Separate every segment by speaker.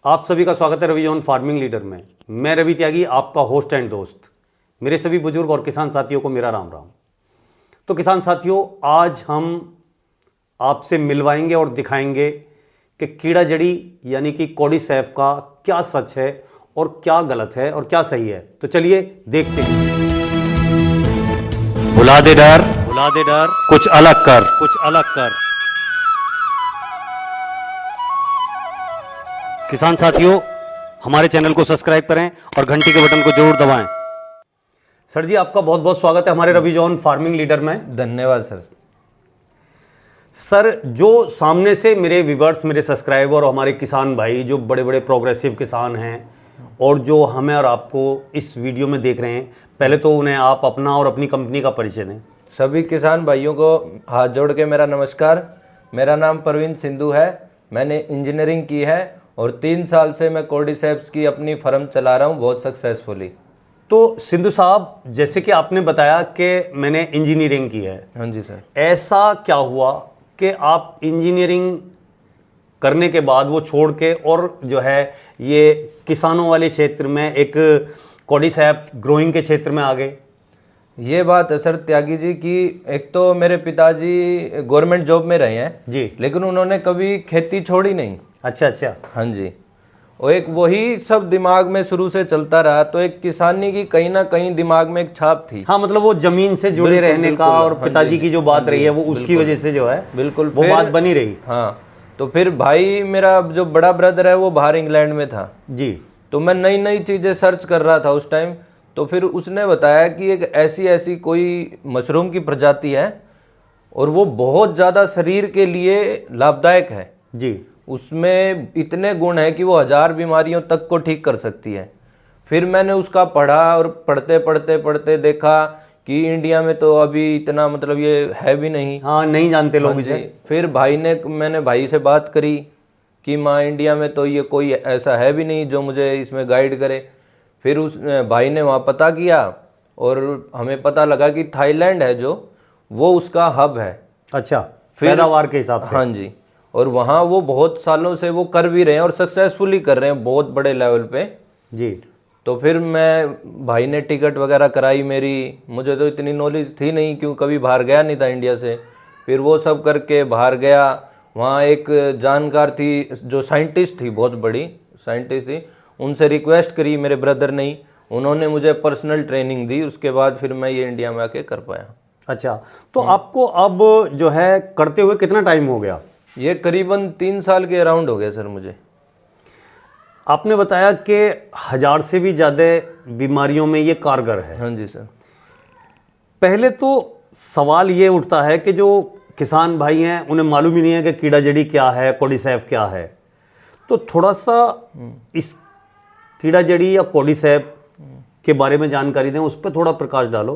Speaker 1: आप सभी का स्वागत है रवि जॉन फार्मिंग लीडर में। मैं रवि त्यागी, आपका होस्ट एंड दोस्त। मेरे सभी बुजुर्ग और किसान साथियों को मेरा राम राम। तो किसान साथियों, आज हम आपसे मिलवाएंगे और दिखाएंगे कि कीड़ा जड़ी यानी कि कॉर्डिसेप्स का क्या सच है और क्या गलत है और क्या सही है। तो चलिए देखते हैं।
Speaker 2: भुला दे डर कुछ अलग कर। किसान साथियों, हमारे चैनल को सब्सक्राइब करें और घंटी के बटन को जरूर दबाएं।
Speaker 1: सर जी, आपका बहुत बहुत स्वागत है हमारे रवि जॉन फार्मिंग लीडर में।
Speaker 3: धन्यवाद सर।
Speaker 1: सर, जो सामने से मेरे व्यूअर्स, मेरे सब्सक्राइबर और हमारे किसान भाई जो बड़े बड़े प्रोग्रेसिव किसान हैं और जो हमें और आपको इस वीडियो में देख रहे हैं, पहले तो उन्हें आप अपना और अपनी कंपनी का परिचय दें।
Speaker 3: सभी किसान भाइयों को हाथ जोड़ के मेरा नमस्कार। मेरा नाम परवीन सिंधु है। मैंने इंजीनियरिंग की है और 3 साल से मैं कॉर्डिसेप्स की अपनी फर्म चला रहा हूँ बहुत सक्सेसफुली।
Speaker 1: तो सिंधु साहब, जैसे कि आपने बताया कि मैंने इंजीनियरिंग की है।
Speaker 3: हाँ जी सर।
Speaker 1: ऐसा क्या हुआ कि आप इंजीनियरिंग करने के बाद वो छोड़ के और जो है ये किसानों वाले क्षेत्र में एक कॉर्डिसेप्स ग्रोइंग के क्षेत्र में आ गए?
Speaker 3: ये बात है सर त्यागी जी की, एक तो मेरे पिताजी गवर्नमेंट जॉब में रहे हैं
Speaker 1: जी,
Speaker 3: लेकिन उन्होंने कभी खेती छोड़ी नहीं।
Speaker 1: अच्छा।
Speaker 3: हाँ जी। और एक वही सब दिमाग में शुरू से चलता रहा, तो एक किसानी की कहीं ना कहीं दिमाग में एक छाप थी।
Speaker 1: हाँ, मतलब वो जमीन से जुड़े
Speaker 3: बिल्कुल,
Speaker 1: रहने का
Speaker 3: बिल्कुल,
Speaker 1: और
Speaker 3: हाँ
Speaker 1: पिताजी
Speaker 3: जी,
Speaker 1: की जो बात रही है वो उसकी वजह से जो है
Speaker 3: बिल्कुल
Speaker 1: वो बात बनी रही।
Speaker 3: हाँ, तो फिर भाई मेरा जो बड़ा ब्रदर है वो बाहर इंग्लैंड में था
Speaker 1: जी।
Speaker 3: तो मैं नई नई चीज़ें सर्च कर रहा था उस टाइम। तो फिर उसने बताया कि एक ऐसी ऐसी कोई मशरूम की प्रजाति है और वो बहुत ज़्यादा शरीर के लिए लाभदायक है
Speaker 1: जी।
Speaker 3: उसमें इतने गुण हैं कि वो 1000 बीमारियों तक को ठीक कर सकती है। फिर मैंने उसका पढ़ा और पढ़ते देखा कि इंडिया में तो अभी इतना मतलब ये है भी नहीं।
Speaker 1: हाँ, नहीं जानते लोग इसे।
Speaker 3: फिर मैंने भाई से बात करी कि माँ इंडिया में तो ये कोई ऐसा है भी नहीं जो मुझे इसमें गाइड करे। फिर उस भाई ने वहाँ पता किया और हमें पता लगा कि थाईलैंड है जो वो उसका हब है।
Speaker 1: अच्छा, पैदावार के हिसाब से।
Speaker 3: हाँ जी। और वहाँ वो बहुत सालों से वो कर भी रहे हैं और सक्सेसफुली कर रहे हैं बहुत बड़े लेवल पे
Speaker 1: जी।
Speaker 3: तो फिर मैं भाई ने टिकट वगैरह कराई मेरी। मुझे तो इतनी नॉलेज थी नहीं क्यों कभी बाहर गया नहीं था इंडिया से। फिर वो सब करके बाहर गया। वहाँ एक जानकार थी जो साइंटिस्ट थी, बहुत बड़ी साइंटिस्ट थी, उनसे रिक्वेस्ट करी मेरे ब्रदर ने, उन्होंने मुझे पर्सनल ट्रेनिंग दी। उसके बाद फिर मैं ये इंडिया में आके कर पाया।
Speaker 1: अच्छा, तो आपको अब जो है करते हुए कितना टाइम हो गया?
Speaker 3: ये करीबन 3 साल के अराउंड हो गया सर मुझे।
Speaker 1: आपने बताया कि 1000 से भी ज़्यादा बीमारियों में ये कारगर है।
Speaker 3: हाँ जी सर।
Speaker 1: पहले तो सवाल ये उठता है कि जो किसान भाई हैं उन्हें मालूम ही नहीं है कि कीड़ा जड़ी क्या है, कॉर्डिसेप्स क्या है। तो थोड़ा सा इस कीड़ा जड़ी या कॉर्डिसेप्स के बारे में जानकारी दें, उस पर थोड़ा प्रकाश डालो।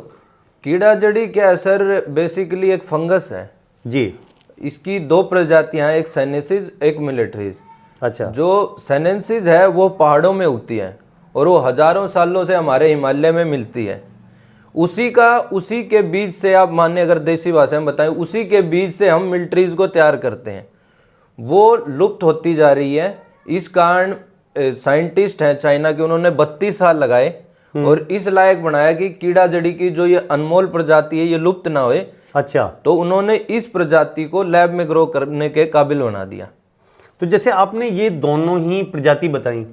Speaker 3: कीड़ा जड़ी क्या है सर? बेसिकली एक फंगस है
Speaker 1: जी।
Speaker 3: इसकी 2 प्रजातियां हैं, एक सेनेसिस एक मिलिट्रीज।
Speaker 1: अच्छा।
Speaker 3: जो सेनेंसिस है वो पहाड़ों में उगती है और वो हजारों सालों से हमारे हिमालय में मिलती है। उसी के बीज से, आप माने अगर देसी भाषा में बताएं, उसी के बीज से हम मिलिट्रीज को तैयार करते हैं। वो लुप्त होती जा रही है। इस कारण साइंटिस्ट हैं चाइना के, उन्होंने 32 साल लगाए और इस लायक बनाया कि कीड़ा जड़ी की जो ये अनमोल प्रजाति है ये लुप्त ना होए।
Speaker 1: अच्छा।
Speaker 3: तो उन्होंने इस प्रजाति को लैब में ग्रो करने के काबिल बना दिया।
Speaker 1: तो जैसे आपने ये दोनों ही प्रजाति बताई,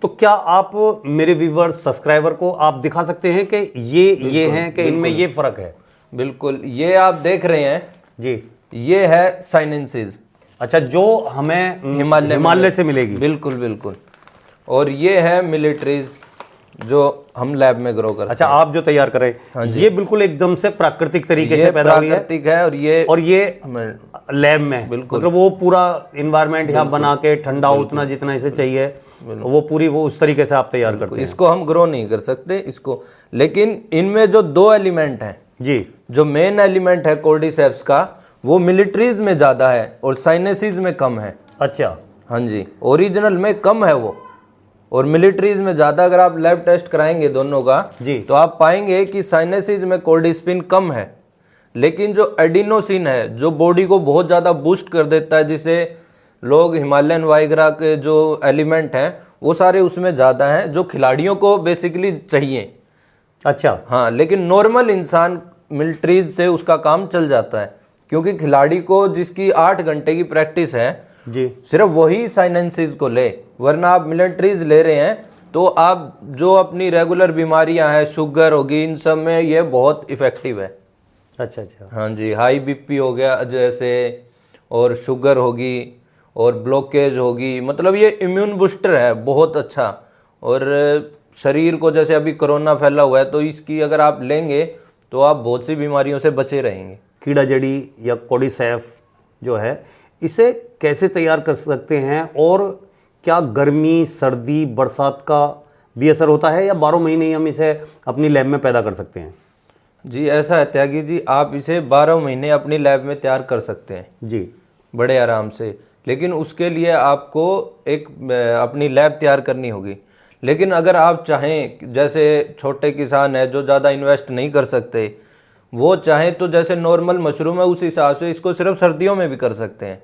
Speaker 1: तो क्या आप मेरे व्यूअर्स, सब्सक्राइबर को आप दिखा सकते हैं कि ये हैं कि इनमें ये फर्क है?
Speaker 3: बिल्कुल, ये आप देख रहे हैं
Speaker 1: जी।
Speaker 3: ये है साइनेंसिस।
Speaker 1: अच्छा, जो हमें हिमालय से मिलेगी।
Speaker 3: बिल्कुल। और ये है मिलिट्रीज जो हम लैब में ग्रो करते हैं।
Speaker 1: अच्छा, आप जो तैयार कर रहे हैं।
Speaker 3: हाँ,
Speaker 1: ये बिल्कुल एकदम से प्राकृतिक तरीके से पैदा हुई है।
Speaker 3: प्राकृतिक है और ये
Speaker 1: लैब में
Speaker 3: बिल्कुल,
Speaker 1: मतलब वो पूरा इन्वायरमेंट यहाँ बना के ठंडा हो उतना जितना इसे चाहिए वो उस तरीके से आप तैयार करते हैं।
Speaker 3: इसको हम ग्रो नहीं कर सकते इसको, लेकिन इनमें जो 2 एलिमेंट हैं
Speaker 1: जी,
Speaker 3: जो मेन एलिमेंट है कॉर्डिसेप्स का वो मिलिट्रीज में ज्यादा है और साइनेसिस में कम है।
Speaker 1: अच्छा।
Speaker 3: हाँ जी, ओरिजिनल में कम है वो और मिलिट्रीज में ज्यादा। अगर आप लैब टेस्ट कराएंगे दोनों का
Speaker 1: जी,
Speaker 3: तो आप पाएंगे कि साइनेसिस में कॉर्डिस्पिन कम है, लेकिन जो एडिनोसिन है जो बॉडी को बहुत ज्यादा बूस्ट कर देता है, जिसे लोग हिमालयन वाइग्रा के जो एलिमेंट हैं वो सारे उसमें ज़्यादा हैं जो खिलाड़ियों को बेसिकली चाहिए।
Speaker 1: अच्छा।
Speaker 3: हाँ, लेकिन नॉर्मल इंसान मिलिट्रीज से उसका काम चल जाता है, क्योंकि खिलाड़ी को जिसकी 8 घंटे की प्रैक्टिस है
Speaker 1: जी,
Speaker 3: सिर्फ वही साइनेंसिस को ले, वरना आप मिलिट्रीज ले रहे हैं तो आप जो अपनी रेगुलर बीमारियां हैं, शुगर होगी, इन सब में ये बहुत इफेक्टिव है।
Speaker 1: अच्छा अच्छा।
Speaker 3: हाँ जी, हाई बीपी हो गया जैसे, और शुगर होगी और ब्लॉकेज होगी, मतलब ये इम्यून बूस्टर है बहुत अच्छा। और शरीर को, जैसे अभी कोरोना फैला हुआ है, तो इसकी अगर आप लेंगे तो आप बहुत सी बीमारियों से बचे रहेंगे।
Speaker 1: कीड़ा जड़ी या कोर्डिसेफ जो है, इसे कैसे तैयार कर सकते हैं, और क्या गर्मी, सर्दी, बरसात का भी असर होता है, या 12 महीने ही हम इसे अपनी लैब में पैदा कर सकते हैं?
Speaker 3: जी ऐसा है त्यागी जी, आप इसे 12 महीने अपनी लैब में तैयार कर सकते हैं
Speaker 1: जी,
Speaker 3: बड़े आराम से, लेकिन उसके लिए आपको एक अपनी लैब तैयार करनी होगी। लेकिन अगर आप चाहें, जैसे छोटे किसान हैं जो ज़्यादा इन्वेस्ट नहीं कर सकते, वो चाहें तो जैसे नॉर्मल मशरूम है उस हिसाब से इसको सिर्फ सर्दियों में भी कर सकते हैं।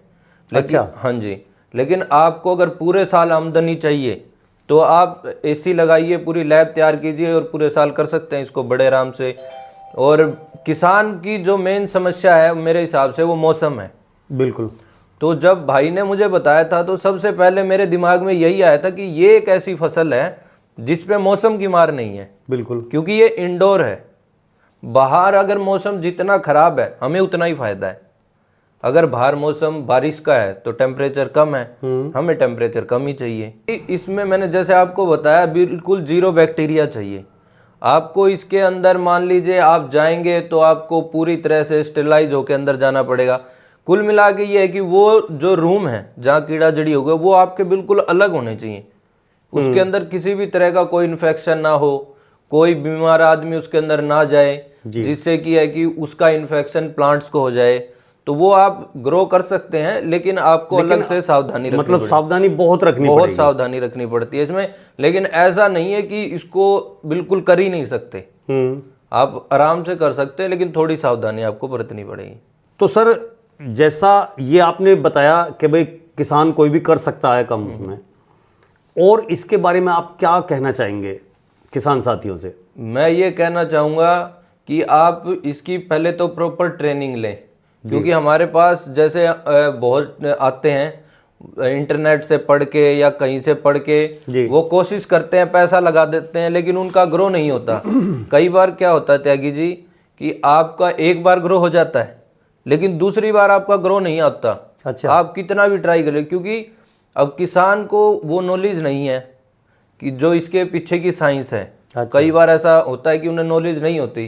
Speaker 1: अच्छा।
Speaker 3: हाँ जी, लेकिन आपको अगर पूरे साल आमदनी चाहिए तो आप एसी लगाइए, पूरी लैब तैयार कीजिए और पूरे साल कर सकते हैं इसको बड़े आराम से। और किसान की जो मेन समस्या है मेरे हिसाब से वो मौसम है।
Speaker 1: बिल्कुल।
Speaker 3: तो जब भाई ने मुझे बताया था तो सबसे पहले मेरे दिमाग में यही आया था कि ये एक ऐसी फसल है जिस पे मौसम की मार नहीं है।
Speaker 1: बिल्कुल,
Speaker 3: क्योंकि ये इंडोर है, बाहर अगर मौसम जितना खराब है हमें उतना ही फायदा है। अगर बाहर मौसम बारिश का है तो टेम्परेचर कम है, हमें टेम्परेचर कम ही चाहिए। इसमें मैंने जैसे आपको बताया बिल्कुल 0 बैक्टीरिया चाहिए आपको। इसके अंदर मान लीजिए आप जाएंगे तो आपको पूरी तरह से स्टेलाइज होकर अंदर जाना पड़ेगा। कुल मिला के ये है कि वो जो रूम है जहाँ कीड़ा जड़ी होगा वो आपके बिल्कुल अलग होने चाहिए। उसके अंदर किसी भी तरह का कोई इन्फेक्शन ना हो, कोई बीमार आदमी उसके अंदर ना जाए, जिससे कि है कि उसका इन्फेक्शन प्लांट्स को हो जाए। तो वो आप ग्रो कर सकते हैं, लेकिन आपको अलग से सावधानी रखनी
Speaker 1: मतलब सावधानी बहुत रखनी
Speaker 3: बहुत
Speaker 1: पड़ेगी।
Speaker 3: सावधानी रखनी पड़ती है इसमें। लेकिन ऐसा नहीं है कि इसको बिल्कुल कर ही नहीं सकते, आप आराम से कर सकते हैं, लेकिन थोड़ी सावधानी आपको बरतनी पड़ेगी।
Speaker 1: तो सर, जैसा ये आपने बताया कि भाई किसान कोई भी कर सकता है कम में, और इसके बारे में आप क्या कहना चाहेंगे किसान साथियों से?
Speaker 3: मैं ये कहना चाहूँगा कि आप इसकी पहले तो प्रॉपर ट्रेनिंग लें, क्योंकि हमारे पास जैसे बहुत आते हैं इंटरनेट से पढ़ के या कहीं से पढ़ के, वो कोशिश करते हैं, पैसा लगा देते हैं, लेकिन उनका ग्रो नहीं होता। कई बार क्या होता है त्यागी जी कि आपका एक बार ग्रो हो जाता है, लेकिन दूसरी बार आपका ग्रो नहीं आता।
Speaker 1: अच्छा।
Speaker 3: आप कितना भी ट्राई करें, क्योंकि अब किसान को वो नॉलेज नहीं है कि जो इसके पीछे की साइंस है।
Speaker 1: अच्छा।
Speaker 3: कई बार ऐसा होता है कि उन्हें नॉलेज नहीं होती,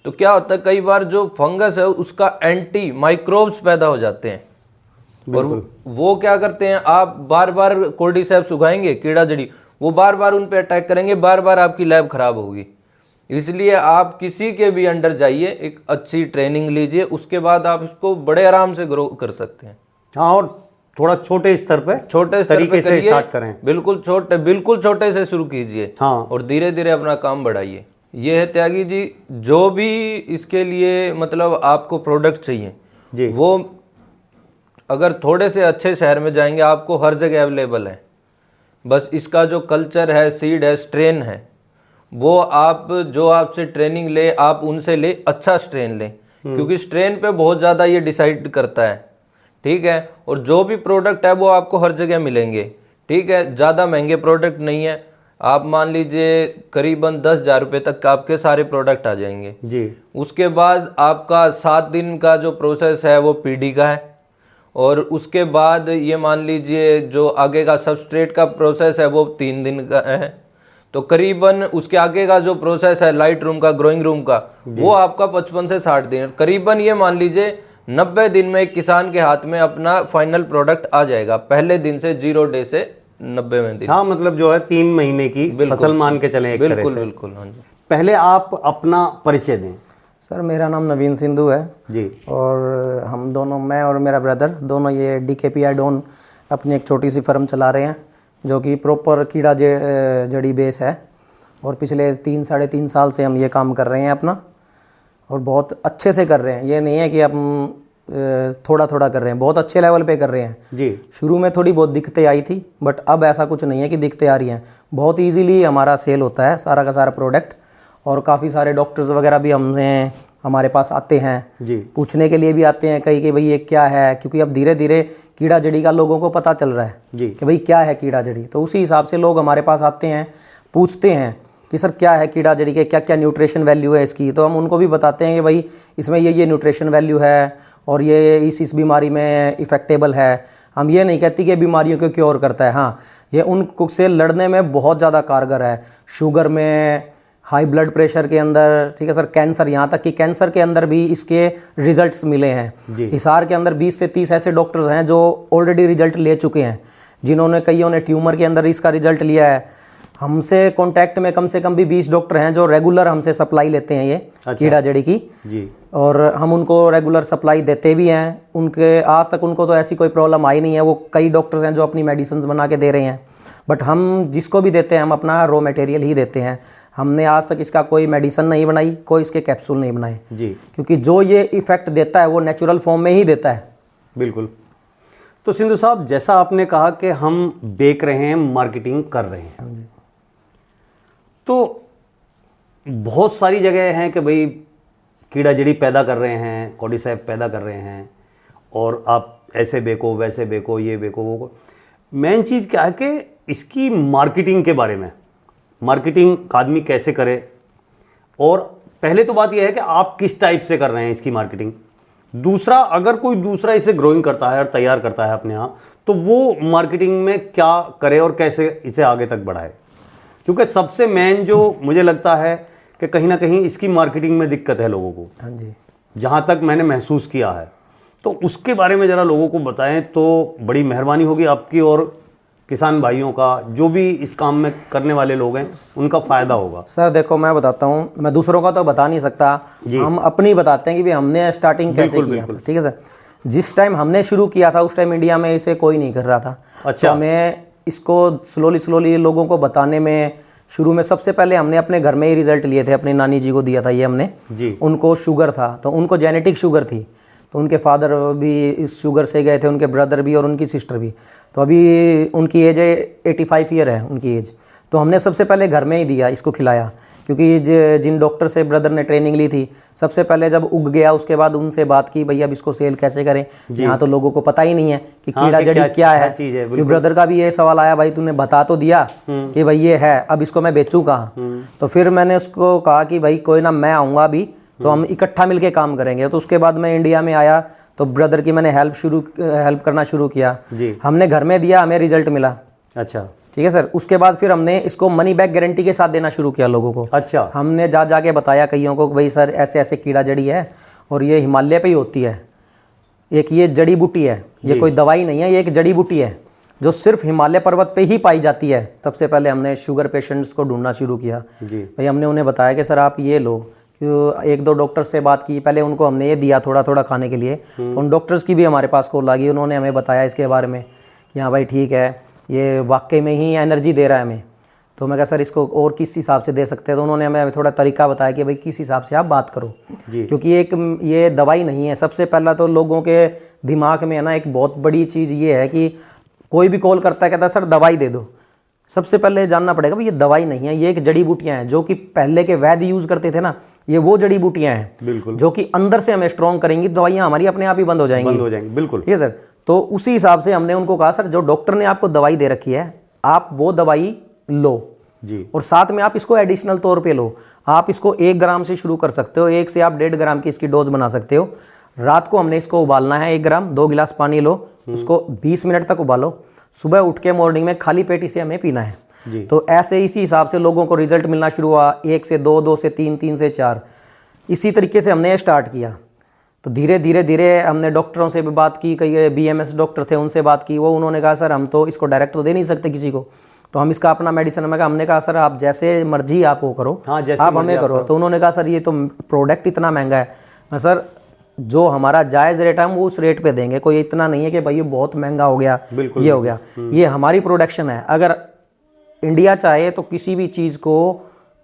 Speaker 3: तो क्या होता है कई बार जो फंगस है उसका एंटी माइक्रोब्स पैदा हो जाते हैं, और वो क्या करते हैं, आप बार बार कोर्डिसेप्स उगाएंगे कीड़ा जड़ी, वो बार बार उन पे अटैक करेंगे, बार बार आपकी लैब खराब होगी। इसलिए आप किसी के भी अंडर जाइए, एक अच्छी ट्रेनिंग लीजिए, उसके बाद आप इसको बड़े आराम से ग्रो कर सकते हैं।
Speaker 1: हाँ, और थोड़ा छोटे स्तर पे,
Speaker 3: छोटे
Speaker 1: तरीके से स्टार्ट करें।
Speaker 3: बिल्कुल छोटे से शुरू कीजिए।
Speaker 1: हाँ।
Speaker 3: और धीरे धीरे अपना काम बढ़ाइए। ये है त्यागी जी, जो भी इसके लिए मतलब आपको प्रोडक्ट चाहिए
Speaker 1: जी,
Speaker 3: वो अगर थोड़े से अच्छे शहर में जाएंगे आपको हर जगह अवेलेबल है। बस इसका जो कल्चर है, सीड है, स्ट्रेन है, वो आप जो आपसे ट्रेनिंग ले आप उनसे ले, अच्छा स्ट्रेन ले, क्योंकि स्ट्रेन पे बहुत ज़्यादा ये डिसाइड करता है। ठीक है, और जो भी प्रोडक्ट है वो आपको हर जगह मिलेंगे। ठीक है, ज़्यादा महंगे प्रोडक्ट नहीं है, आप मान लीजिए करीबन 10,000 रुपये तक आपके सारे प्रोडक्ट आ जाएंगे
Speaker 1: जी।
Speaker 3: उसके बाद आपका 7 दिन का जो प्रोसेस है वो पीडी का है, और उसके बाद ये मान लीजिए जो आगे का सबस्ट्रेट का प्रोसेस है वो 3 दिन का है। तो करीबन उसके आगे का जो प्रोसेस है लाइट रूम का, ग्रोइंग रूम का, वो आपका 55 से 60 दिन, करीबन ये मान लीजिए 90 दिन में एक किसान के हाथ में अपना फाइनल प्रोडक्ट आ जाएगा, पहले दिन से 0 डे से 90वें दिन।
Speaker 1: हाँ, मतलब जो है 3 महीने की फसल मान के चलें एक तरह से।
Speaker 3: बिल्कुल बिल्कुल। हाँ जी,
Speaker 1: पहले आप अपना परिचय दें।
Speaker 4: सर, मेरा नाम नवीन सिंधु है
Speaker 1: जी।
Speaker 4: और हम दोनों, मैं और मेरा ब्रदर दोनों, ये DKPI डॉन अपनी एक छोटी सी फर्म चला रहे हैं, जो कि प्रॉपर कीड़ा जड़ी बेस है। और पिछले 3-3.5 साल से हम ये काम कर रहे हैं अपना, और बहुत अच्छे से कर रहे हैं। ये नहीं है कि हम थोड़ा थोड़ा कर रहे हैं, बहुत अच्छे लेवल पे कर रहे हैं।
Speaker 1: जी।
Speaker 4: शुरू में थोड़ी बहुत दिक्कतें आई थी, बट अब ऐसा कुछ नहीं है कि दिक्कतें आ रही हैं। बहुत इजीली हमारा सेल होता है सारा का सारा प्रोडक्ट, और काफ़ी सारे डॉक्टर्स वगैरह भी हमारे पास आते हैं
Speaker 1: जी।
Speaker 4: पूछने के लिए भी आते हैं कहीं कि भाई ये क्या है, क्योंकि अब धीरे धीरे कीड़ा जड़ी का लोगों को पता चल रहा है
Speaker 1: जी।
Speaker 4: कि भाई क्या है कीड़ा जड़ी। तो उसी हिसाब से लोग हमारे पास आते हैं, पूछते हैं कि सर क्या है कीड़ा जड़ी के, क्या क्या न्यूट्रिशन वैल्यू है इसकी। तो हम उनको भी बताते हैं कि भाई इसमें ये न्यूट्रिशन वैल्यू है और ये इस बीमारी में इफेक्टेबल है। हम ये नहीं कहती कि बीमारियों को क्योर करता है, हाँ ये उनसे लड़ने में बहुत ज़्यादा कारगर है। शुगर में, हाई ब्लड प्रेशर के अंदर, ठीक है सर, कैंसर, यहाँ तक कि कैंसर के अंदर भी इसके रिजल्ट्स मिले हैं। हिसार के अंदर 20 से 30 ऐसे डॉक्टर्स हैं जो ऑलरेडी रिजल्ट ले चुके हैं, जिन्होंने कईयों ने ट्यूमर के अंदर इसका रिजल्ट लिया है। हमसे कांटेक्ट में कम से कम भी 20 डॉक्टर हैं जो रेगुलर हमसे सप्लाई लेते हैं ये कीड़ा जड़ी की
Speaker 1: जी।
Speaker 4: और हम उनको रेगुलर सप्लाई देते भी हैं। उनके आज तक उनको तो ऐसी कोई प्रॉब्लम आई नहीं है। वो कई डॉक्टर्स हैं जो अपनी मेडिसिन बना के दे रहे हैं, बट हम जिसको भी देते हैं हम अपना रॉ मटेरियल ही देते हैं। हमने आज तक इसका कोई मेडिसिन नहीं बनाई, कोई इसके कैप्सूल नहीं बनाए
Speaker 1: जी।
Speaker 4: क्योंकि जो ये इफेक्ट देता है वो नेचुरल फॉर्म में ही देता है।
Speaker 1: बिल्कुल। तो सिंधु साहब, जैसा आपने कहा कि हम बेच रहे हैं, मार्केटिंग कर रहे हैं, तो बहुत सारी जगह हैं कि भाई कीड़ा जड़ी पैदा कर रहे हैं, कॉर्डिसेप पैदा कर रहे हैं और आप ऐसे बेको, वैसे बेको, ये बेको, वो। मेन चीज़ क्या है कि इसकी मार्केटिंग के बारे में, मार्केटिंग आदमी कैसे करे, और पहले तो बात यह है कि आप किस टाइप से कर रहे हैं इसकी मार्केटिंग। दूसरा, अगर कोई दूसरा इसे ग्रोइंग करता है और तैयार करता है अपने यहाँ, तो वो मार्केटिंग में क्या करे और कैसे इसे आगे तक बढ़ाए, क्योंकि सबसे मेन जो मुझे लगता है कि कहीं ना कहीं इसकी मार्केटिंग में दिक्कत है लोगों को।
Speaker 4: हाँ जी।
Speaker 1: जहाँ तक मैंने महसूस किया है, तो उसके बारे में ज़रा लोगों को बताएं तो बड़ी मेहरबानी होगी आपकी, और किसान भाइयों का, जो भी इस काम में करने वाले लोग हैं, उनका फ़ायदा होगा।
Speaker 4: सर देखो, मैं बताता हूँ, मैं दूसरों का तो बता नहीं सकता, हम अपनी बताते हैं कि भाई हमने स्टार्टिंग कैसे किया था। ठीक है सर, जिस टाइम हमने शुरू किया था उस टाइम इंडिया में इसे कोई नहीं कर रहा था।
Speaker 1: अच्छा।
Speaker 4: तो हमें इसको स्लोली लोगों को बताने में, शुरू में सबसे पहले हमने अपने घर में ही रिजल्ट लिए थे। अपनी नानी जी को दिया था ये हमने
Speaker 1: जी।
Speaker 4: उनको शुगर था, तो उनको जेनेटिक शुगर थी, तो उनके फादर भी इस शुगर से गए थे, उनके ब्रदर भी और उनकी सिस्टर भी। तो अभी उनकी एज है 85 ईयर है उनकी एज। तो हमने सबसे पहले घर में ही दिया, इसको खिलाया, क्योंकि जिन डॉक्टर से ब्रदर ने ट्रेनिंग ली थी, सबसे पहले जब उग गया उसके बाद उनसे बात की, भैया अब इसको सेल कैसे करें। यहाँ तो लोगों को पता ही नहीं है कि कीड़ा जड़ी क्या है। फिर ब्रदर का भी ये सवाल आया, भाई तूने बता तो दिया कि भाई ये है, अब इसको मैं बेचूँ कहाँ। तो फिर मैंने उसको कहा कि भाई कोई ना, मैं आऊँगा अभी, तो हम इकट्ठा मिलके काम करेंगे। तो उसके बाद मैं इंडिया में आया तो ब्रदर की मैंने हेल्प करना शुरू किया
Speaker 1: जी।
Speaker 4: हमने घर में दिया, हमें रिजल्ट मिला।
Speaker 1: अच्छा,
Speaker 4: ठीक है सर। उसके बाद फिर हमने इसको मनी बैक गारंटी के साथ देना शुरू किया लोगों को।
Speaker 1: अच्छा।
Speaker 4: हमने जाके बताया कईयों को, भाई सर ऐसे ऐसे कीड़ा जड़ी है और ये हिमालय पे ही होती है, एक ये जड़ी बूटी है, ये कोई दवाई नहीं है, ये एक जड़ी बूटी है जो सिर्फ हिमालय पर्वत पे ही पाई जाती है। सबसे पहले हमने शुगर पेशेंट्स को ढूंढना शुरू किया
Speaker 1: जी।
Speaker 4: भाई। हमने उन्हें बताया कि सर आप ये लो, एक दो डॉक्टर से बात की, पहले उनको हमने ये दिया थोड़ा थोड़ा खाने के लिए। उन डॉक्टर्स की भी हमारे पास कॉल आ गई, उन्होंने हमें बताया इसके बारे में कि हाँ भाई ठीक है, ये वाकई में ही एनर्जी दे रहा है हमें। तो मैं कहा सर इसको और किस हिसाब से दे सकते हैं, तो उन्होंने हमें थोड़ा तरीका बताया कि भाई किस हिसाब से आप बात करो
Speaker 1: जी।
Speaker 4: क्योंकि एक ये दवाई नहीं है। सबसे पहला तो लोगों के दिमाग में है ना एक बहुत बड़ी चीज़ ये है कि कोई भी कॉल करता है कहता है सर दवाई दे दो। सबसे पहले जानना पड़ेगा भाई ये दवाई नहीं है, ये एक जड़ी बूटियाँ हैं जो कि पहले के वैद्य यूज़ करते थे ना, ये वो जड़ी बूटियाँ हैं
Speaker 1: बिल्कुल,
Speaker 4: जो कि अंदर से हमें स्ट्रॉन्ग करेंगी, दवाइयाँ हमारी अपने आप ही बंद हो जाएंगी।
Speaker 1: बिल्कुल।
Speaker 4: ठीक है सर। तो उसी हिसाब से हमने उनको कहा सर जो डॉक्टर ने आपको दवाई दे रखी है आप वो दवाई लो
Speaker 1: जी,
Speaker 4: और साथ में आप इसको एडिशनल तौर पे लो। आप इसको 1 ग्राम से शुरू कर सकते हो, 1 से आप 1.5 ग्राम की इसकी डोज बना सकते हो। रात को हमने इसको उबालना है 1 ग्राम, 2 गिलास पानी लो, उसको 20 मिनट तक उबालो, सुबह उठ के मॉर्निंग में खाली पेट इसे हमें पीना है
Speaker 1: जी।
Speaker 4: तो ऐसे इसी हिसाब से लोगों को रिजल्ट मिलना शुरू हुआ, 1 से 2, 2 से 3, 3 से 4, इसी तरीके से हमने स्टार्ट किया। तो धीरे धीरे हमने डॉक्टरों से भी बात की, कई BMS डॉक्टर थे उनसे बात की, वो उन्होंने कहा सर हम तो इसको डायरेक्ट तो दे नहीं सकते किसी को, तो हम इसका अपना मेडिसिन में हमने कहा सर आप जैसे मर्जी आप वो करो,
Speaker 1: हाँ, जैसे
Speaker 4: आप
Speaker 1: मर्जी
Speaker 4: हमें
Speaker 1: आप
Speaker 4: करो। तो उन्होंने कहा सर ये तो प्रोडक्ट इतना महंगा है। मैं सर जो हमारा जायज़ रेट है हम वो उस रेट पे देंगे, कोई इतना नहीं है कि भाई ये बहुत महंगा हो गया, ये हो गया। ये हमारी प्रोडक्शन है, अगर इंडिया चाहे तो किसी भी चीज़ को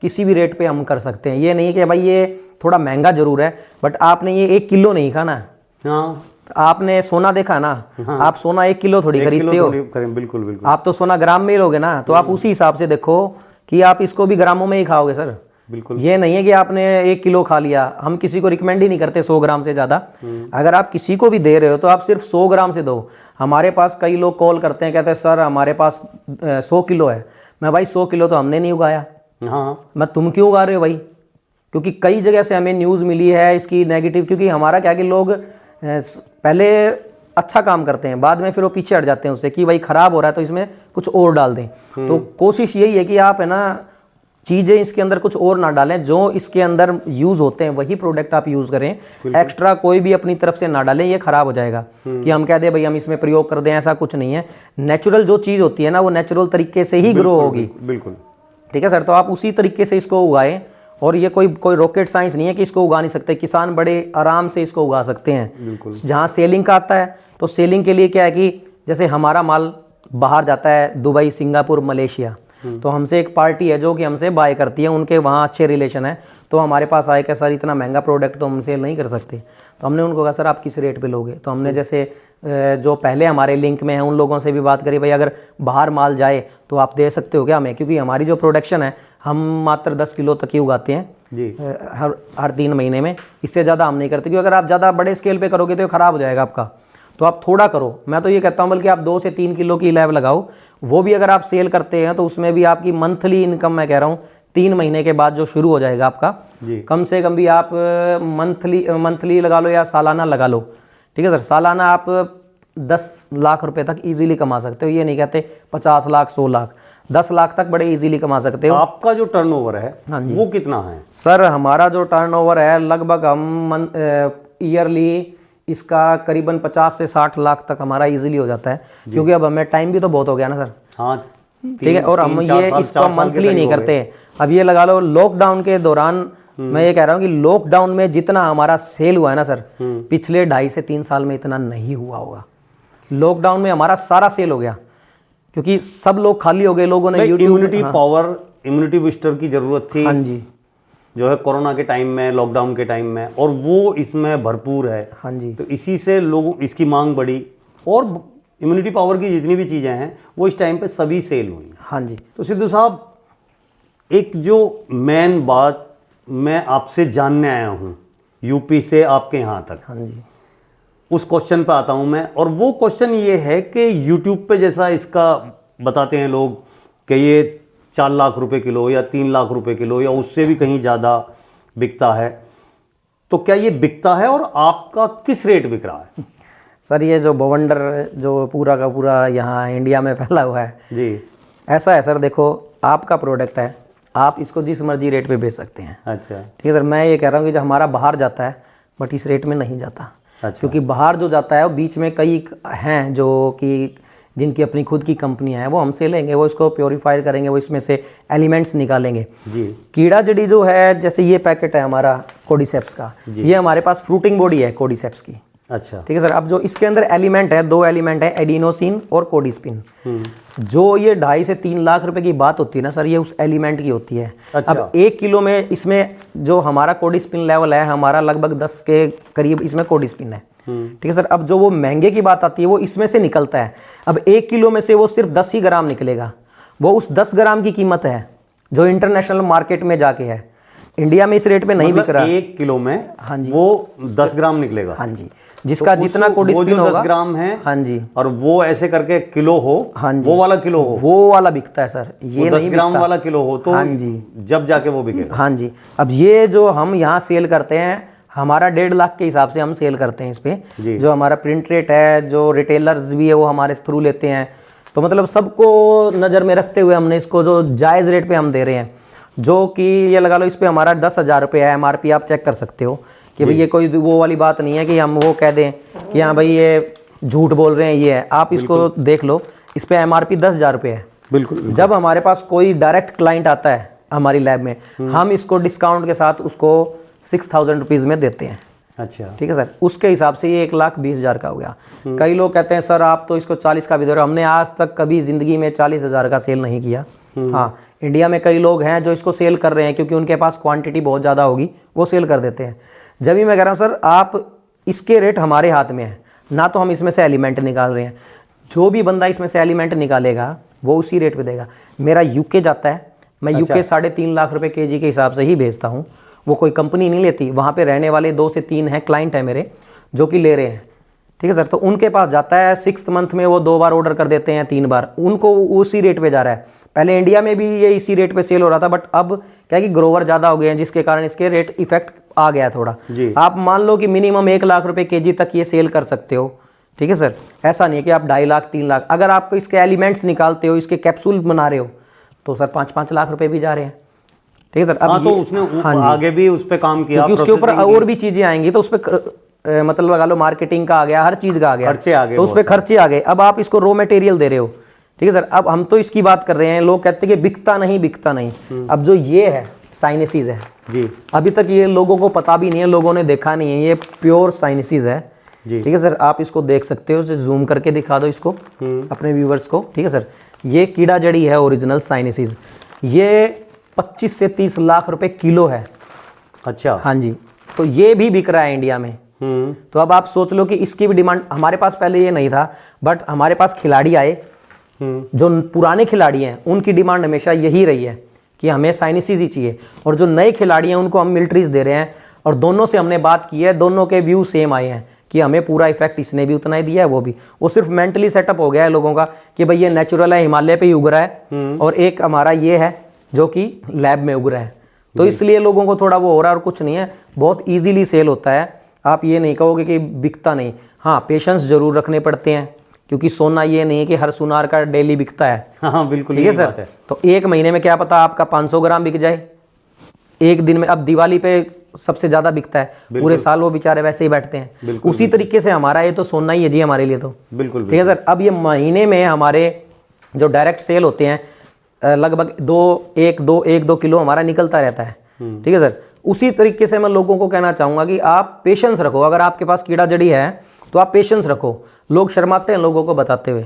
Speaker 4: किसी भी रेट पे हम कर सकते हैं। ये नहीं कि भाई ये थोड़ा महंगा जरूर है बट आपने ये 1 किलो नहीं खाना है।
Speaker 1: हाँ,
Speaker 4: आपने सोना देखा ना, आप सोना 1 किलो थोड़ी खरीदते हो,
Speaker 1: बिल्कुल बिल्कुल।
Speaker 4: आप तो सोना ग्राम में ही लोगे ना, तो आप उसी हिसाब से देखो कि आप इसको भी ग्रामों में ही खाओगे सर।
Speaker 1: बिल्कुल।
Speaker 4: ये नहीं है कि आपने 1 किलो खा लिया, हम किसी को रिकमेंड ही नहीं करते 100 ग्राम से ज़्यादा। अगर आप किसी को भी दे रहे हो तो आप सिर्फ 100 ग्राम से दो। हमारे पास कई लोग कॉल करते हैं, कहते हैं सर हमारे पास 100 किलो है। मैं भाई 100 किलो तो हमने नहीं उगाया,
Speaker 1: हाँ,
Speaker 4: मैं तुम क्यों उगा रहे हो भाई? क्योंकि कई जगह से हमें न्यूज़ मिली है इसकी नेगेटिव, क्योंकि हमारा क्या कि लोग पहले अच्छा काम करते हैं, बाद में फिर वो पीछे हट जाते हैं उससे कि भाई ख़राब हो रहा है तो इसमें कुछ और डाल दें। तो कोशिश यही है कि आप है ना चीज़ें इसके अंदर कुछ और ना डालें, जो इसके अंदर यूज़ होते हैं वही प्रोडक्ट आप यूज़ करें, एक्स्ट्रा कोई भी अपनी तरफ से ना डालें, ये ख़राब हो जाएगा। कि हम कह दें भाई हम इसमें प्रयोग कर दें, ऐसा कुछ नहीं है। नेचुरल जो चीज़ होती है ना वो नेचुरल तरीके से ही ग्रो होगी।
Speaker 1: बिल्कुल
Speaker 4: ठीक है सर, तो आप उसी तरीके से इसको उगाएं, और ये कोई रॉकेट साइंस नहीं है कि इसको उगा नहीं सकते। किसान बड़े आराम से इसको उगा सकते हैं। जहाँ सेलिंग का आता है तो सेलिंग के लिए क्या है कि जैसे हमारा माल बाहर जाता है दुबई, सिंगापुर, मलेशिया, तो हमसे एक पार्टी है जो कि हमसे बाय करती है, उनके वहाँ अच्छे रिलेशन है, तो हमारे पास आए कि सर इतना महंगा प्रोडक्ट तो हम सेल नहीं कर सकते। तो हमने उनको कहा सर आप किस रेट पे लोगे? तो हमने जैसे जो पहले हमारे लिंक में है उन लोगों से भी बात करी, भाई अगर बाहर माल जाए तो आप दे सकते हो क्या हमें? क्योंकि हमारी जो प्रोडक्शन है हम मात्र 10 किलो तक ही उगाते हैं
Speaker 1: जी,
Speaker 4: हर 3 महीने में, इससे ज़्यादा हम नहीं करते। क्योंकि अगर आप ज़्यादा बड़े स्केल पे करोगे तो ये ख़राब हो जाएगा आपका, तो आप थोड़ा करो। मैं तो ये कहता हूँ बल्कि आप 2 से 3 किलो की लैब लगाओ, वो भी अगर आप सेल करते हैं तो उसमें भी आपकी मंथली इनकम, मैं कह रहा हूँ 3 महीने के बाद जो शुरू हो जाएगा आपका
Speaker 1: जी,
Speaker 4: कम से कम भी आप मंथली लगा लो या सालाना लगा लो। ठीक है सर, सालाना आप 10 लाख रुपए तक इजीली कमा सकते हो। ये नहीं कहते 50 लाख 100 लाख, 10 लाख तक बड़े इजीली कमा सकते हो।
Speaker 1: आपका जो टर्नओवर है वो कितना है?
Speaker 4: सर हमारा जो टर्नओवर है लगभग हम ईयरली इसका करीबन 50 से 60 लाख तक हमारा इजीली हो जाता है। क्योंकि अब हमें टाइम भी तो बहुत हो गया ना सर।
Speaker 1: हाँ,
Speaker 4: ठीक है, और हम ये इसको मंथली नहीं करते। अब ये लगा लो लॉकडाउन के दौरान, मैं ये कह रहा हूँ कि लॉकडाउन में जितना हमारा सेल हुआ है ना सर, पिछले 2.5 से 3 साल में इतना नहीं हुआ होगा। लॉकडाउन में हमारा सारा सेल हो गया, क्योंकि सब लोग खाली हो गए, लोगों ने
Speaker 1: इम्यूनिटी पावर, इम्यूनिटी बूस्टर की जरूरत थी।
Speaker 4: हाँ जी,
Speaker 1: जो है कोरोना के टाइम में, लॉकडाउन के टाइम में, और वो इसमें भरपूर है।
Speaker 4: हाँ जी,
Speaker 1: तो इसी से लोगों इसकी मांग बढ़ी, और इम्यूनिटी पावर की जितनी भी चीज़ें हैं वो इस टाइम पे सभी सेल हुई।
Speaker 4: हाँ जी।
Speaker 1: तो सिद्धू साहब, एक जो मेन बात मैं आपसे जानने आया हूँ यूपी से आपके यहाँ तक,
Speaker 4: हाँ जी,
Speaker 1: उस क्वेश्चन पे आता हूँ मैं। और वो क्वेश्चन ये है कि यूट्यूब पे जैसा इसका बताते हैं लोग कि ये 4 लाख रुपए किलो या 3 लाख रुपए किलो या उससे भी कहीं ज़्यादा बिकता है, तो क्या ये बिकता है और आपका किस रेट बिक रहा है?
Speaker 4: सर ये जो बवंडर जो पूरा का पूरा यहाँ इंडिया में फैला हुआ है
Speaker 1: जी,
Speaker 4: ऐसा है सर, देखो आपका प्रोडक्ट है, आप इसको जिस मर्जी रेट पे बेच सकते हैं।
Speaker 1: अच्छा,
Speaker 4: ठीक है सर, मैं ये कह रहा हूँ कि जो हमारा बाहर जाता है बट इस रेट में नहीं जाता।
Speaker 1: अच्छा,
Speaker 4: क्योंकि बाहर जो जाता है वो बीच में कई हैं जो कि जिनकी अपनी खुद की कंपनियां हैं, वो हमसे लेंगे, वो इसको प्योरीफाई करेंगे, वो इसमें से एलिमेंट्स निकालेंगे।
Speaker 1: जी,
Speaker 4: कीड़ा जड़ी जो है, जैसे ये पैकेट है हमारा कोडिसेप्स का, ये हमारे पास फ्रूटिंग बॉडी है कोडिसेप्स की।
Speaker 1: अच्छा,
Speaker 4: ठीक है सर, अब जो इसके अंदर एलिमेंट है, 2 एलिमेंट है, एडिनोसिन और कोडिस्पिन। जो ये 2.5 से 3 लाख रुपए की बात होती है ना सर, ये उस एलिमेंट की होती है।
Speaker 1: अच्छा।
Speaker 4: अब 1 किलो में इसमें जो हमारा कोडिस्पिन लेवल है हमारा लगभग 10 के करीब इसमें कोडिस्पिन है। ठीक है सर, अब जो वो महंगे की बात आती है वो इसमें से निकलता है। अब 1 किलो में से वो सिर्फ 10 ही ग्राम निकलेगा, वो उस 10 ग्राम की कीमत है जो इंटरनेशनल मार्केट में जाके है। इंडिया में इस रेट पे नहीं बिक रहा।
Speaker 1: 1 किलो में
Speaker 4: हाँ जी,
Speaker 1: वो 10 ग्राम निकलेगा।
Speaker 4: हाँ जी, जिसका
Speaker 1: तो
Speaker 4: जितना
Speaker 1: वो
Speaker 4: कोडिस्पिन
Speaker 1: जो
Speaker 4: होगा
Speaker 1: 10 ग्राम है,
Speaker 4: हाँ जी,
Speaker 1: और वो ऐसे करके किलो हो,
Speaker 4: हाँ जी,
Speaker 1: वो वाला किलो हो,
Speaker 4: वो वाला बिकता है सर, ये
Speaker 1: वो 10
Speaker 4: नहीं
Speaker 1: ग्राम
Speaker 4: बिकता।
Speaker 1: वाला किलो हो, तो
Speaker 4: हाँ जी,
Speaker 1: जब जाके वो बिकेगा।
Speaker 4: हाँ जी। अब ये जो हम यहाँ सेल करते हैं, हमारा 1.5 लाख के हिसाब से हम सेल करते हैं इस पे। जो हमारा प्रिंट रेट है, जो रिटेलर्स भी है वो हमारे थ्रू लेते हैं, तो मतलब सबको नज़र में रखते हुए हमने इसको जो जायज़ रेट पे हम दे रहे हैं, जो कि ये लगा लो इस पे हमारा 10,000 रुपये है MRP। आप चेक कर सकते हो कि भाई ये कोई वो वाली बात नहीं है कि हम वो कह दें कि हाँ भाई ये झूठ बोल रहे हैं, ये है। आप इसको देख लो, इस पे MRP 10,000 रुपये है।
Speaker 1: बिल्कुल।
Speaker 4: जब हमारे पास कोई डायरेक्ट क्लाइंट आता है हमारी लैब में, हम इसको डिस्काउंट के साथ उसको 6,000 रुपीज़ में देते हैं।
Speaker 1: अच्छा,
Speaker 4: ठीक है सर, उसके हिसाब से ये 1,20,000 का हो गया। कई लोग कहते हैं सर आप तो इसको 40 का भी दे रहे हो। हमने आज तक कभी ज़िंदगी में 40,000 का सेल नहीं किया। हाँ, इंडिया में कई लोग हैं जो इसको सेल कर रहे हैं, क्योंकि उनके पास क्वांटिटी बहुत ज़्यादा होगी, वो सेल कर देते हैं। जब भी मैं कह रहा हूँ सर, आप इसके रेट हमारे हाथ में है, ना तो हम इसमें से एलिमेंट निकाल रहे हैं। जो भी बंदा इसमें से एलिमेंट निकालेगा वो उसी रेट पे देगा। मेरा यूके जाता है, मैं यूके 3.5 लाख रुपए केजी के हिसाब से ही बेचता हूँ, वो कोई कंपनी नहीं लेती। वहाँ पे रहने वाले 2 से 3 हैं क्लाइंट है मेरे जो कि ले रहे हैं, ठीक है सर। तो उनके पास जाता है, 6th मंथ में वो 2 बार ऑर्डर कर देते हैं, 3 बार, उनको उसी रेट पे जा रहा है। पहले इंडिया में भी ये इसी रेट पे सेल हो रहा था, बट अब क्या है कि ग्रोवर ज़्यादा हो गए हैं, जिसके कारण इसके रेट इफेक्ट आ गया थोड़ा। आप मान लो कि मिनिमम 1 लाख रुपए केजी तक ये सेल कर सकते हो, ठीक है सर। ऐसा नहीं है कि आप 2.5 लाख 3 लाख, अगर आप इसके एलिमेंट्स निकालते हो, इसके कैप्सूल बना रहे हो, तो सर 5-5 लाख रुपए भी जा रहे हैं, ठीक है सर। अब
Speaker 1: तो उसने आगे भी उस पर काम किया,
Speaker 4: क्योंकि उसके ऊपर और भी चीजें आएंगी, तो उस पर मतलब लगा लो मार्केटिंग का आ गया, हर चीज का आ गया,
Speaker 1: खर्चे आ गए,
Speaker 4: तो उस पर खर्चे आ गए। अब आप इसको रॉ मटेरियल दे रहे हो, ठीक है सर। अब हम तो इसकी बात कर रहे हैं, लोग कहते हैं कि बिकता नहीं। अब जो ये है साइनेसिस है
Speaker 1: जी,
Speaker 4: अभी तक ये लोगों को पता भी नहीं है, लोगों ने देखा नहीं है, ये प्योर साइनेसिस है
Speaker 1: जी,
Speaker 4: ठीक है सर। आप इसको देख सकते हो, जूम करके दिखा दो इसको अपने व्यूवर्स को, ठीक है सर। ये कीड़ा जड़ी है ओरिजिनल साइनेसिस, ये 25 से 30 लाख रुपए किलो है।
Speaker 1: अच्छा,
Speaker 4: हाँ जी, तो ये भी बिक रहा है इंडिया में। तो अब आप सोच लो कि इसकी भी डिमांड, हमारे पास पहले ये नहीं था, बट हमारे पास खिलाड़ी आए, जो पुराने खिलाड़ी हैं उनकी डिमांड हमेशा यही रही है कि हमें साइनेसिस ही चाहिए, और जो नए खिलाड़ी हैं उनको हम मिलिट्रीज दे रहे हैं, और दोनों से हमने बात की है, दोनों के व्यू सेम आए हैं कि हमें पूरा इफेक्ट इसने भी उतना ही दिया है, वो सिर्फ मेंटली सेटअप हो गया है लोगों का कि भाई ये नेचुरल है, हिमालय पे ही उग रहा है, और एक हमारा ये है जो कि लैब में उग रहा है, तो इसलिए लोगों को थोड़ा वो हो रहा है, और कुछ नहीं है, बहुत ईजिली सेल होता है। आप ये नहीं कहोगे कि बिकता नहीं, हाँ पेशेंस जरूर रखने पड़ते हैं, क्योंकि सोना ये नहीं है कि हर सुनार का डेली बिकता है।
Speaker 1: हाँ बिल्कुल,
Speaker 4: ठीक है सर। तो एक महीने में क्या पता आपका 500 ग्राम बिक जाए एक दिन में। अब दिवाली पे सबसे ज्यादा बिकता है, पूरे साल वो बेचारे वैसे ही बैठते हैं। उसी तरीके से हमारा ये तो सोना ही है जी हमारे लिए, तो
Speaker 1: बिल्कुल
Speaker 4: ठीक है सर। अब ये महीने में हमारे जो डायरेक्ट सेल होते हैं लगभग 1-2 किलो हमारा निकलता रहता है, ठीक है सर। उसी तरीके से मैं लोगों को कहना चाहूंगा कि आप पेशेंस रखो। अगर आपके पास कीड़ा जड़ी है तो आप पेशेंस रखो। लोग शर्माते हैं लोगों को बताते हुए,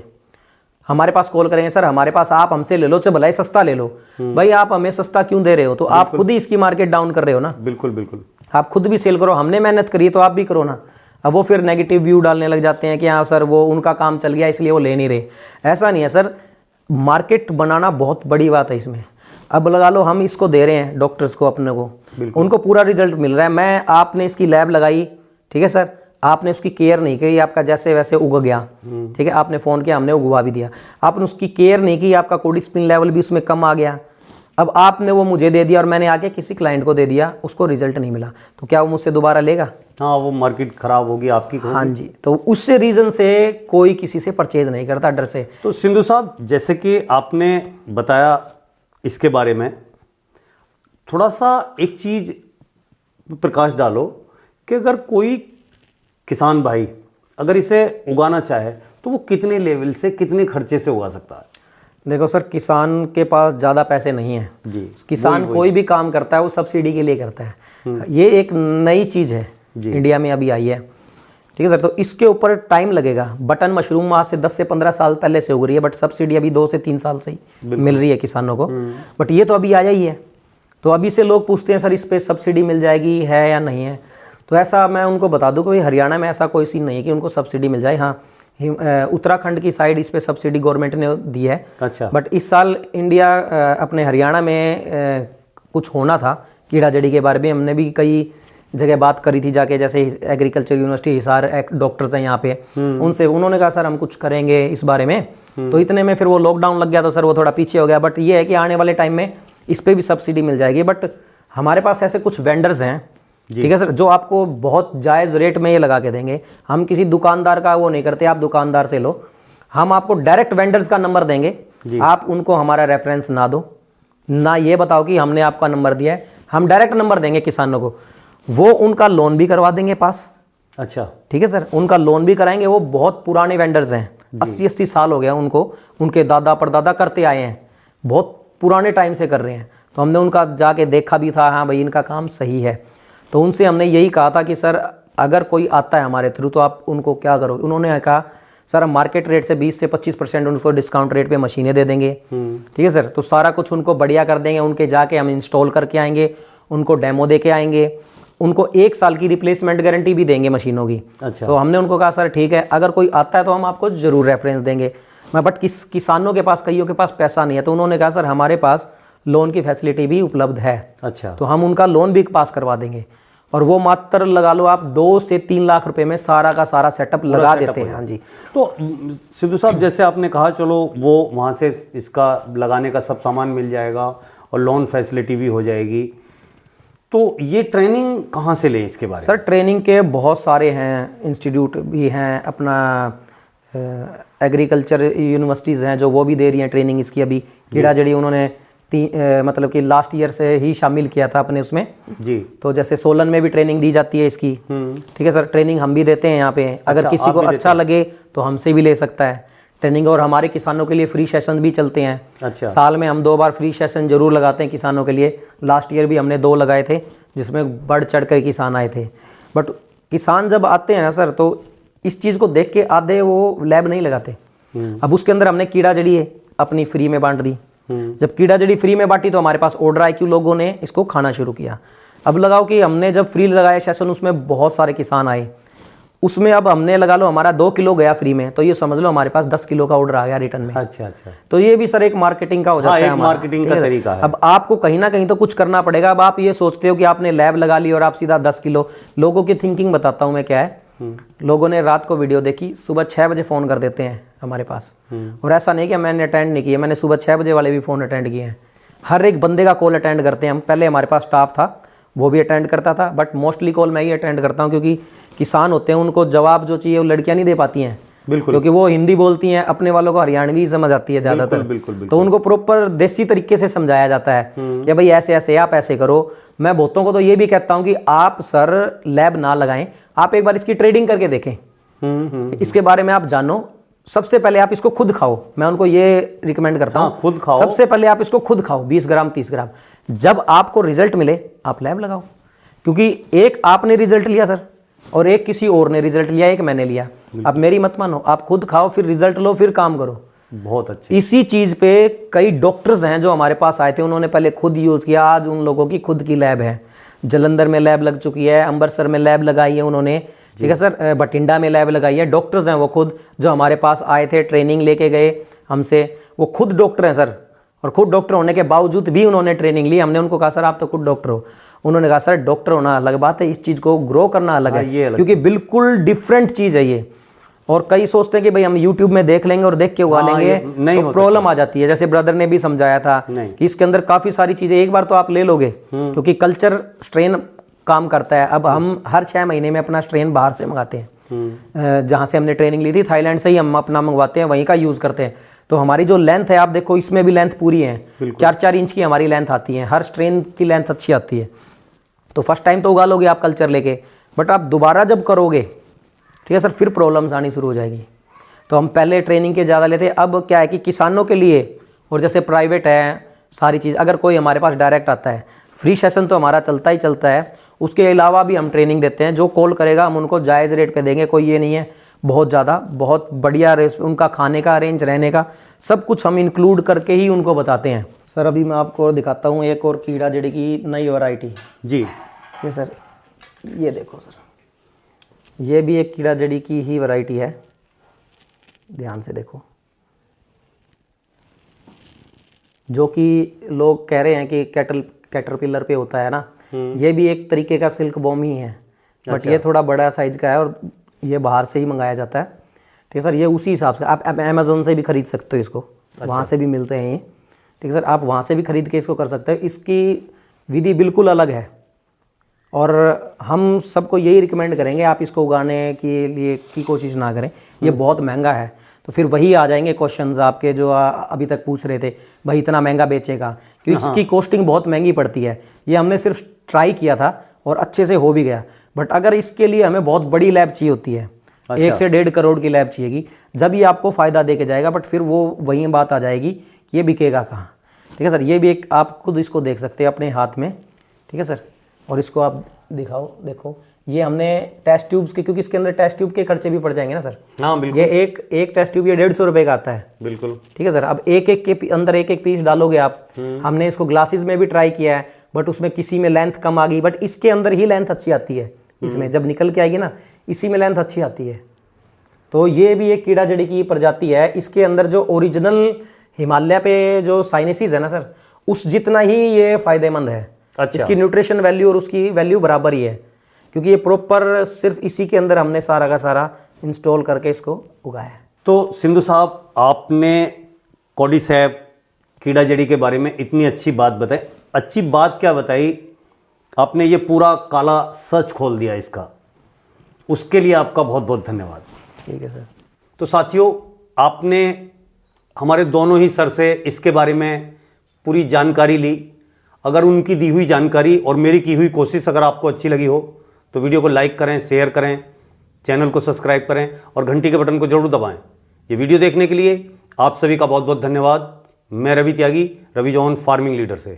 Speaker 4: हमारे पास कॉल करेंगे, सर हमारे पास आप हमसे ले लो, चाहे भलाई सस्ता ले लो। भाई आप हमें सस्ता क्यों दे रहे हो? तो आप खुद ही इसकी मार्केट डाउन कर रहे हो ना।
Speaker 1: बिल्कुल बिल्कुल,
Speaker 4: आप खुद भी सेल करो, हमने मेहनत करी तो आप भी करो ना। अब वो फिर नेगेटिव व्यू डालने लग जाते हैं कि हाँ सर वो उनका काम चल गया इसलिए वो ले नहीं रहे। ऐसा नहीं है सर, मार्केट बनाना बहुत बड़ी बात है इसमें। अब लगा लो हम इसको दे रहे हैं डॉक्टर्स को अपने को, उनको पूरा रिजल्ट मिल रहा है। मैं आपने इसकी लैब लगाई, ठीक है सर, आपने उसकी केयर नहीं की, आपका जैसे वैसे उग गया, ठीक है, आपने फ़ोन किया हमने उगवा भी दिया। आपने उसकी केयर नहीं की, आपका कोडिस्पिन लेवल भी उसमें कम आ गया। अब आपने वो मुझे दे दिया और मैंने आके किसी क्लाइंट को दे दिया, उसको रिजल्ट नहीं मिला, तो क्या वो मुझसे दोबारा लेगा?
Speaker 1: हाँ वो मार्केट खराब होगी आपकी होगी।
Speaker 4: हाँ जी, तो उससे रीज़न से कोई किसी से परचेज नहीं करता, डर से।
Speaker 1: तो सिंधु साहब, जैसे कि आपने बताया इसके बारे में, थोड़ा सा एक चीज़ प्रकाश डालो कि अगर कोई किसान भाई अगर इसे उगाना चाहे तो वो कितने लेवल से, कितने खर्चे से उगा सकता है?
Speaker 4: देखो सर, किसान के पास ज़्यादा पैसे नहीं हैं
Speaker 1: जी।
Speaker 4: किसान कोई भी काम करता है वो सब्सिडी के लिए करता है। ये एक नई चीज़ है इंडिया में अभी आई है, ठीक है सर। तो इसके ऊपर टाइम लगेगा। बटन मशरूम आज से 10 से 15 साल पहले से उग रही है, बट सब्सिडी अभी 2 से 3 साल से ही मिल रही है किसानों को। बट ये तो अभी आया ही है, तो अभी से लोग पूछते हैं सर इस पर सब्सिडी मिल जाएगी है या नहीं है। तो ऐसा मैं उनको बता दूं कि हरियाणा में ऐसा कोई सीन नहीं है कि उनको सब्सिडी मिल जाए। हाँ, उत्तराखंड की साइड इस पे सब्सिडी गवर्नमेंट ने दी है।
Speaker 1: अच्छा।
Speaker 4: बट इस साल इंडिया अपने हरियाणा में कुछ होना था कीड़ा जड़ी के बारे में, हमने भी कई जगह बात करी थी जाके, जैसे एग्रीकल्चर यूनिवर्सिटी हिसार डॉक्टर्स हैं यहाँ पे, उनसे उन्होंने कहा सर हम कुछ करेंगे इस बारे में। तो इतने में फिर वो लॉकडाउन लग गया तो सर वो थोड़ा पीछे हो गया। बट ये है कि आने वाले टाइम में इस पर भी सब्सिडी मिल जाएगी। बट हमारे पास ऐसे कुछ वेंडर्स हैं, ठीक है सर, जो आपको बहुत जायज़ रेट में ये लगा के देंगे। हम किसी दुकानदार का वो नहीं करते, आप दुकानदार से लो, हम आपको डायरेक्ट वेंडर्स का नंबर देंगे, आप उनको हमारा रेफरेंस ना दो, ना ये बताओ कि हमने आपका नंबर दिया है, हम डायरेक्ट नंबर देंगे किसानों को, वो उनका लोन भी करवा देंगे पास।
Speaker 1: अच्छा,
Speaker 4: ठीक है सर, उनका लोन भी कराएंगे। वो बहुत पुराने वेंडर्स हैं, 80-80 साल हो गया उनको, उनके दादा परदादा करते आए हैं, बहुत पुराने टाइम से कर रहे हैं। तो हमने उनका जाके देखा भी था, हाँ भाई इनका काम सही है। तो उनसे हमने यही कहा था कि सर अगर कोई आता है हमारे थ्रू तो आप उनको क्या करोगे? उन्होंने कहा सर हम मार्केट रेट से 20 से 25% उनको डिस्काउंट रेट पे मशीनें दे देंगे, ठीक है सर। तो सारा कुछ उनको बढ़िया कर देंगे, उनके जाके हम इंस्टॉल करके आएंगे, उनको डेमो दे के आएंगे, उनको 1 साल की रिप्लेसमेंट गारंटी भी देंगे मशीनों की।
Speaker 1: अच्छा।
Speaker 4: तो हमने उनको कहा सर ठीक है, अगर कोई आता है तो हम आपको ज़रूर रेफरेंस देंगे। बट किसानों के पास, कईयों के पास पैसा नहीं है, तो उन्होंने कहा सर हमारे पास लोन की फैसिलिटी भी उपलब्ध है,
Speaker 1: अच्छा।
Speaker 4: तो हम उनका लोन भी पास करवा देंगे। और वो मात्र लगा लो आप 2 से 3 लाख रुपए में सारा का सारा सेटअप लगा देते हैं। हाँ जी।
Speaker 1: तो सिद्धू साहब, जैसे आपने कहा चलो वो वहाँ से इसका लगाने का सब सामान मिल जाएगा और लोन फैसिलिटी भी हो जाएगी, तो ये ट्रेनिंग कहाँ से लें इसके बारे में?
Speaker 4: सर ट्रेनिंग के बहुत सारे हैं, इंस्टीट्यूट भी हैं, अपना एग्रीकल्चर यूनिवर्सिटीज़ हैं जो वो भी दे रही हैं ट्रेनिंग इसकी। अभी कीड़ा जड़ी उन्होंने मतलब कि लास्ट ईयर से ही शामिल किया था अपने उसमें
Speaker 1: जी।
Speaker 4: तो जैसे सोलन में भी ट्रेनिंग दी जाती है इसकी। ठीक है सर, ट्रेनिंग हम भी देते हैं यहाँ पे। अगर
Speaker 1: अच्छा,
Speaker 4: किसी
Speaker 1: आप
Speaker 4: को
Speaker 1: भी देते
Speaker 4: अच्छा लगे तो हमसे भी ले सकता है ट्रेनिंग। और हमारे किसानों के लिए फ्री सेशन भी चलते हैं।
Speaker 1: अच्छा।
Speaker 4: साल में हम 2 बार फ्री सेशन जरूर लगाते हैं किसानों के लिए। लास्ट ईयर भी हमने 2 लगाए थे जिसमें बढ़ चढ़ कर किसान आए थे। बट किसान जब आते हैं ना सर, तो इस चीज़ को देख के आधे वो लैब नहीं लगाते। अब उसके अंदर हमने कीड़ा जड़ी है अपनी फ्री में बांट दी। जब कीड़ा जड़ी फ्री में बांटी तो हमारे पास ऑर्डर आई, क्यों लोगों ने इसको खाना शुरू किया। अब लगाओ कि हमने जब फ्री लगाया सेशन, उसमें बहुत सारे किसान आए, उसमें अब हमने लगा लो हमारा 2 किलो गया फ्री में, तो ये समझ लो हमारे पास 10 किलो का ऑर्डर आ गया रिटर्न में।
Speaker 1: अच्छा अच्छा।
Speaker 4: तो ये भी सर एक मार्केटिंग का हो जाता है,
Speaker 1: एक
Speaker 4: हमारा।
Speaker 1: मार्केटिंग का तरीका है।
Speaker 4: अब आपको कहीं ना कहीं तो कुछ करना पड़ेगा। अब आप ये सोचते हो कि आपने लैब लगा ली और आप सीधा 10 किलो, लोगों की थिंकिंग बताता हूँ मैं क्या है। लोगों ने रात को वीडियो देखी, सुबह 6 बजे फ़ोन कर देते हैं हमारे पास। और ऐसा नहीं कि मैंने अटेंड नहीं किया, मैंने सुबह 6 बजे वाले भी फ़ोन अटेंड किए हैं। हर एक बंदे का कॉल अटेंड करते हैं हम। पहले हमारे पास स्टाफ था, वो भी अटेंड करता था, बट मोस्टली कॉल मैं ही अटेंड करता हूँ, क्योंकि किसान होते हैं, उनको जवाब जो चाहिए वो लड़कियाँ नहीं दे पाती हैं।
Speaker 1: बिल्कुल।
Speaker 4: क्योंकि वो हिंदी बोलती हैं, अपने वालों को हरियाणवी समझ आती है ज़्यादातर।
Speaker 1: बिल्कुल।
Speaker 4: तो उनको प्रॉपर देसी तरीके से समझाया जाता है कि भाई ऐसे ऐसे आप ऐसे करो। मैं बहुतों को तो ये भी कहता हूँ कि आप सर लैब ना लगाएं, आप एक बार इसकी ट्रेडिंग करके देखें। इसके बारे में आप जानो। सबसे पहले आप इसको खुद खाओ, मैं उनको ये रिकमेंड करता हूँ।
Speaker 1: खुद खाओ।
Speaker 4: सबसे पहले आप इसको खुद खाओ 20 ग्राम 30 ग्राम। जब आपको रिजल्ट मिले आप लैब लगाओ, क्योंकि एक आपने रिजल्ट लिया सर और एक किसी और ने रिजल्ट लिया, एक मैंने लिया। अब मेरी मत मानो, आप खुद खाओ, फिर रिजल्ट लो, फिर काम करो।
Speaker 1: बहुत अच्छे।
Speaker 4: इसी चीज पे कई डॉक्टर्स हैं जो हमारे पास आए थे, उन्होंने पहले खुद यूज किया, आज उन लोगों की खुद की लैब है। जलंधर में लैब लग चुकी है, अमृतसर में लैब लगाई है उन्होंने, ठीक है सर, बठिंडा में लैब लगाई है। डॉक्टर्स हैं वो खुद, जो हमारे पास आए थे, ट्रेनिंग लेके गए हमसे, वो खुद डॉक्टर हैं सर। और खुद डॉक्टर होने के बावजूद भी उन्होंने ट्रेनिंग ली। हमने उनको कहा सर आप तो खुद डॉक्टर हो। उन्होंने कहा सर डॉक्टर होना अलग बात है, इस चीज़ को ग्रो करना अलग है, क्योंकि बिल्कुल डिफरेंट चीज़ है ये। और कई सोचते हैं कि भाई हम यूट्यूब में देख लेंगे और देख के उगा लेंगे, तो प्रॉब्लम आ जाती है। जैसे ब्रदर ने भी समझाया था कि इसके अंदर काफ़ी सारी चीज़ें एक बार तो आप ले लोगे, क्योंकि कल्चर स्ट्रेन काम करता है। अब हम हर 6 महीने में अपना स्ट्रेन बाहर से मंगाते हैं, जहाँ से हमने ट्रेनिंग ली थी थाईलैंड से ही हम अपना मंगवाते हैं, वहीं का यूज़ करते हैं। तो हमारी जो लेंथ है आप देखो, इसमें भी लेंथ पूरी है, 4-4 इंच की हमारी लेंथ आती है, हर स्ट्रेन की लेंथ अच्छी आती है। तो फर्स्ट टाइम तो उगा लोगे आप कल्चर लेके, बट आप दोबारा जब करोगे, ठीक है सर, फिर प्रॉब्लम्स आनी शुरू हो जाएगी। तो हम पहले ट्रेनिंग के ज़्यादा लेते हैं। अब क्या है कि किसानों के लिए, और जैसे प्राइवेट है सारी चीज़, अगर कोई हमारे पास डायरेक्ट आता है, फ्री सेशन तो हमारा चलता ही चलता है, उसके अलावा भी हम ट्रेनिंग देते हैं। जो कॉल करेगा हम उनको जायज़ रेट पे देंगे, कोई ये नहीं है बहुत ज़्यादा, बहुत बढ़िया उनका खाने का अरेंज, रहने का सब कुछ हम इंक्लूड करके ही उनको बताते हैं। सर अभी मैं आपको दिखाता हूँ एक और कीड़ा जड़ी की नई वैरायटी जी। ये सर, ये देखो सर, ये भी एक कीड़ा जड़ी की ही वैरायटी है, ध्यान से देखो। जो कि लोग कह रहे हैं कि कैटरपिलर पे होता है ना, ये भी एक तरीके का सिल्क बॉम ही है, बट ये थोड़ा बड़ा साइज का है और ये बाहर से ही मंगाया जाता है। ठीक है सर, ये उसी हिसाब से आप अमेज़न से भी खरीद सकते हो इसको, वहाँ से भी मिलते हैं ये। ठीक है सर, आप वहाँ से भी खरीद के इसको कर सकते हो। इसकी विधि बिल्कुल अलग है और हम सबको यही रिकमेंड करेंगे आप इसको उगाने के लिए की कोशिश ना करें, ये बहुत महंगा है। तो फिर वही आ जाएंगे क्वेश्चंस आपके जो अभी तक पूछ रहे थे, भाई इतना महंगा बेचेगा, क्योंकि इसकी कॉस्टिंग बहुत महंगी पड़ती है। ये हमने सिर्फ ट्राई किया था और अच्छे से हो भी गया, बट अगर इसके लिए हमें बहुत बड़ी लैब चाहिए होती है, 1 से 1.5 करोड़ की लैब चाहिएगी, जब ये आपको फ़ायदा दे के जाएगा। बट फिर वो वही बात आ जाएगी कि ये बिकेगा कहाँ। ठीक है सर, ये भी एक आप खुद इसको देख सकते हैं अपने हाथ में। ठीक है सर, और इसको आप दिखाओ, देखो ये हमने टेस्ट ट्यूब्स के, क्योंकि इसके अंदर टेस्ट ट्यूब के खर्चे भी पड़ जाएंगे ना सर।
Speaker 1: हाँ बिल्कुल।
Speaker 4: ये एक टेस्ट ट्यूब ये 150 रुपये का आता है।
Speaker 1: बिल्कुल।
Speaker 4: ठीक है सर, अब एक एक के अंदर एक एक पीस डालोगे आप। हमने इसको ग्लासेस में भी ट्राई किया है, बट उसमें किसी में लेंथ कम आ गई, बट इसके अंदर ही लेंथ अच्छी आती है, इसमें जब निकल के आएगी ना इसी में लेंथ अच्छी आती है। तो ये भी एक कीड़ा जड़ी की प्रजाति है, इसके अंदर जो ओरिजिनल हिमालय पे जो साइनेसिस है ना सर, उस जितना ही ये फायदेमंद है।
Speaker 1: अच्छा।
Speaker 4: इसकी न्यूट्रिशन वैल्यू और उसकी वैल्यू बराबर ही है, क्योंकि ये प्रॉपर सिर्फ इसी के अंदर हमने सारा का सारा इंस्टॉल करके इसको उगाया है।
Speaker 1: तो सिंधु साहब, आपने कॉर्डिसेप कीड़ा जड़ी के बारे में इतनी अच्छी बात बताई। अच्छी बात क्या बताई आपने, ये पूरा काला सच खोल दिया इसका, उसके लिए आपका बहुत बहुत धन्यवाद।
Speaker 4: ठीक है सर।
Speaker 1: तो साथियों, आपने हमारे दोनों ही सर से इसके बारे में पूरी जानकारी ली। अगर उनकी दी हुई जानकारी और मेरी की हुई कोशिश अगर आपको अच्छी लगी हो तो वीडियो को लाइक करें, शेयर करें, चैनल को सब्सक्राइब करें और घंटी के बटन को जरूर दबाएं। ये वीडियो देखने के लिए आप सभी का बहुत बहुत धन्यवाद। मैं रवि त्यागी, रवि जॉन फार्मिंग लीडर से।